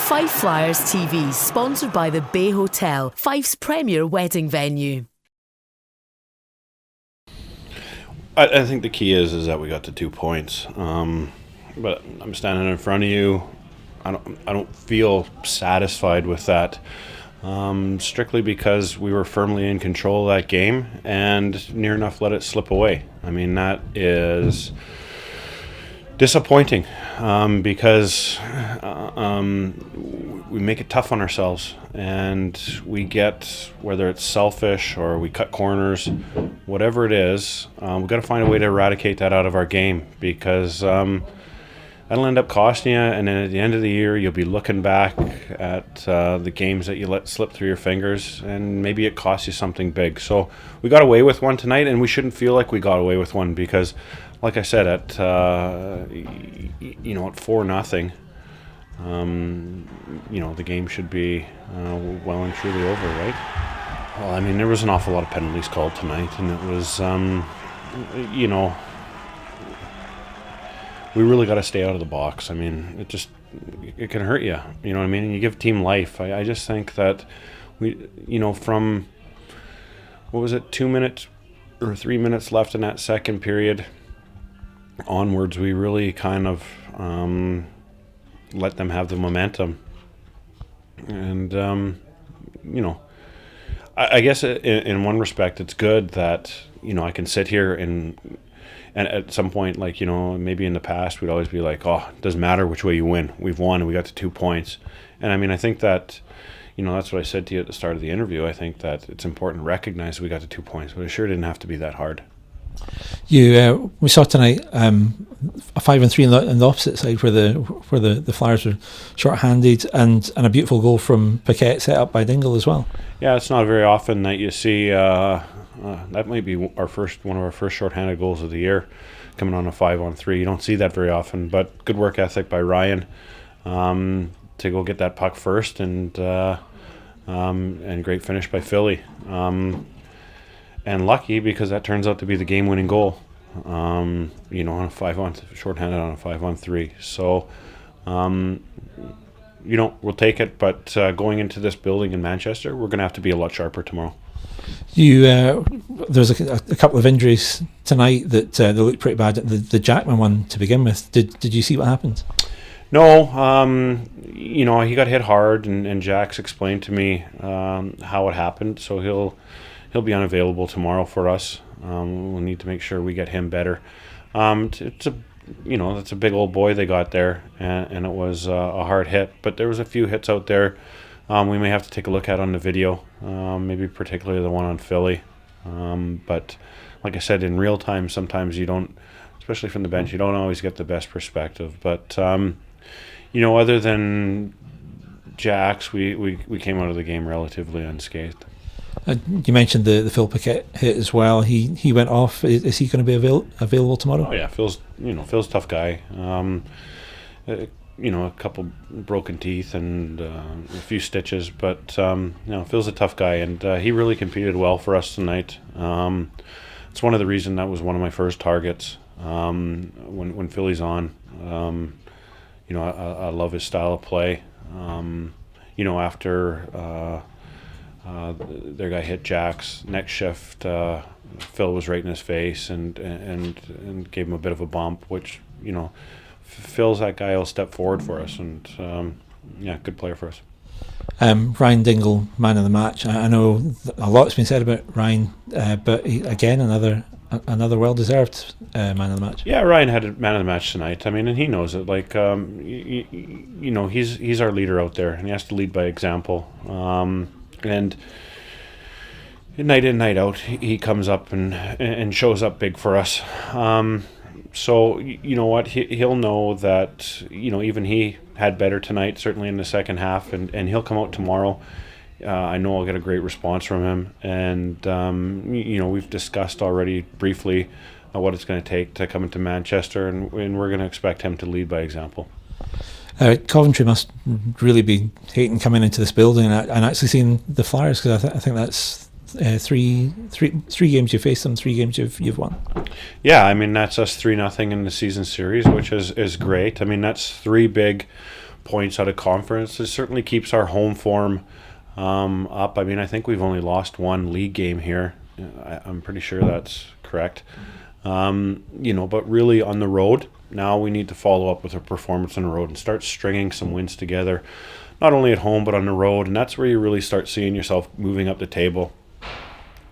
Fife Flyers TV, sponsored by the Bay Hotel, Fife's premier wedding venue. I think the key is that we got the 2 points. But I'm standing in front of you. I don't feel satisfied with that. Strictly because we were firmly in control of that game and near enough let it slip away. I mean, that is disappointing because we make it tough on ourselves, and we get, whether it's selfish or we cut corners, whatever it is, we've got to find a way to eradicate that out of our game, because that'll end up costing you, and then at the end of the year you'll be looking back at the games that you let slip through your fingers, and maybe it costs you something big. So we got away with one tonight, and we shouldn't feel like we got away with one, because like I said, at 4-0, the game should be well and truly over, right? Well, I mean, there was an awful lot of penalties called tonight, and it was we really got to stay out of the box. I mean, it can hurt you. You know what I mean? And you give team life. I just think that from, what was it, 2 minutes or 3 minutes left in that second period onwards, we really kind of let them have the momentum. And, I guess in one respect it's good that, I can sit here and at some point, maybe in the past, we'd always be like, oh, it doesn't matter which way you win. We've won and we got to 2 points. And I mean, I think that, that's what I said to you at the start of the interview. I think that it's important to recognize we got to 2 points, but it sure didn't have to be that hard. We saw tonight a 5-3 on the opposite side where the Flyers were short-handed, and a beautiful goal from Paquette set up by Dingle as well. Yeah, it's not very often that you see that might be one of our first short-handed goals of the year, coming on a 5-on-3. You don't see that very often, but good work ethic by Ryan to go get that puck first, and great finish by Philly. And lucky, because that turns out to be the game-winning goal, on a shorthanded on a 5-on-3. So, we'll take it. But going into this building in Manchester, we're going to have to be a lot sharper tomorrow. There's a couple of injuries tonight that they looked pretty bad. The Jackman one to begin with. Did you see what happened? No, he got hit hard, and Jack's explained to me how it happened. So he'll be unavailable tomorrow for us. We'll need to make sure we get him better. It's a big old boy they got there, and it was a hard hit. But there was a few hits out there we may have to take a look at on the video, maybe particularly the one on Philly. But like I said, in real time, sometimes you don't, especially from the bench, you don't always get the best perspective. But other than Jacks, we came out of the game relatively unscathed. You mentioned the Phil Paquette hit as well. He went off. Is he going to be available tomorrow? Oh yeah, Phil's a tough guy. A couple broken teeth and a few stitches, but Phil's a tough guy, and he really competed well for us tonight. It's one of the reasons that was one of my first targets when Philly's on. I love his style of play. After their guy hit Jack's next shift, Phil was right in his face and gave him a bit of a bump, which Phil's that guy who'll step forward for us, and good player for us. Ryan Dingle, man of the match. I know a lot's been said about Ryan, but again, another well-deserved man of the match. Yeah, Ryan had a man of the match tonight. I mean, and he knows it. He's our leader out there, and he has to lead by example. And night in, night out, he comes up and shows up big for us. So you know what, he'll know that even he had better tonight, certainly in the second half, and he'll come out tomorrow. I know I'll get a great response from him, and we've discussed already briefly what it's going to take to come into Manchester, and we're going to expect him to lead by example. Coventry must really be hating coming into this building and actually seeing the Flyers, because I think that's three games you faced them, 3 games you've won. Yeah, I mean, that's us 3-0 in the season series, which is great. I mean, that's 3 big points out of conference. It certainly keeps our home form up. I mean, I think we've only lost one league game here. I'm pretty sure that's correct. But really on the road, now we need to follow up with a performance on the road and start stringing some wins together, not only at home but on the road. And that's where you really start seeing yourself moving up the table.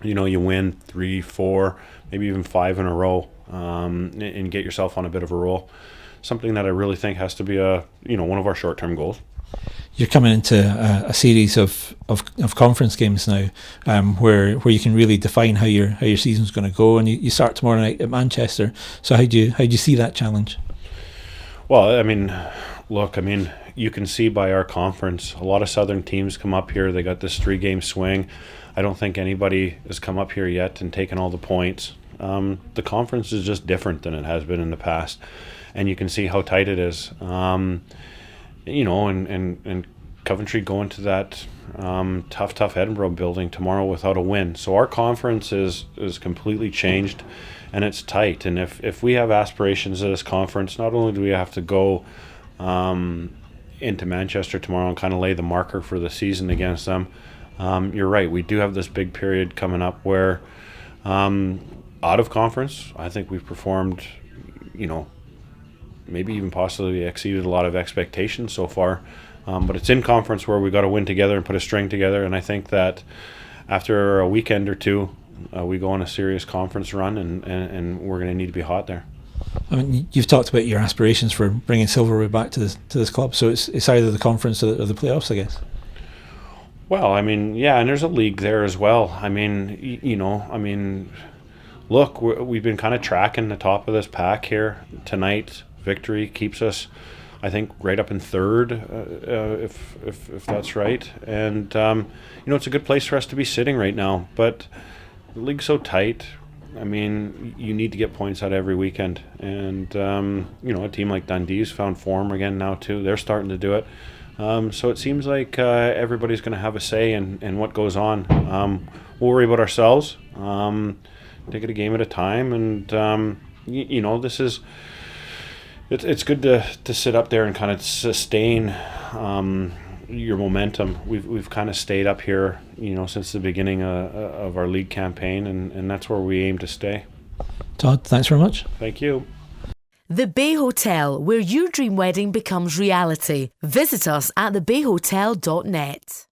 You win 3, 4, maybe even 5 in a row, and get yourself on a bit of a roll. Something that I really think has to be one of our short-term goals. You're coming into a series of conference games now, where you can really define how your season's going to go, and you start tomorrow night at Manchester. So how do you see that challenge? Well, I mean, you can see by our conference, a lot of Southern teams come up here. They got this 3-game swing. I don't think anybody has come up here yet and taken all the points. The conference is just different than it has been in the past, and you can see how tight it is. And Coventry going to that tough Edinburgh building tomorrow without a win. So our conference is completely changed, and it's tight. And if we have aspirations of this conference, not only do we have to go into Manchester tomorrow and kind of lay the marker for the season against them, you're right, we do have this big period coming up where out of conference, I think we've performed, maybe even possibly exceeded a lot of expectations so far. But it's in conference where we got to win together and put a string together. And I think that after a weekend or two, we go on a serious conference run, and we're going to need to be hot there. I mean, you've talked about your aspirations for bringing silverware back to this club. So it's either the conference or the playoffs, I guess. Well, I mean, yeah, and there's a league there as well. I mean, look, we've been kind of tracking the top of this pack here tonight. Victory keeps us, I think, right up in third, if that's right. And it's a good place for us to be sitting right now. But the league's so tight. I mean, you need to get points out every weekend. And a team like Dundee's found form again now too. They're starting to do it. So it seems like everybody's going to have a say in what goes on. We'll worry about ourselves. Take it a game at a time, and this is. It's good to sit up there and kind of sustain your momentum. We've kind of stayed up here, since the beginning of our league campaign, and that's where we aim to stay. Todd, thanks very much. Thank you. The Bay Hotel, where your dream wedding becomes reality. Visit us at thebayhotel.net.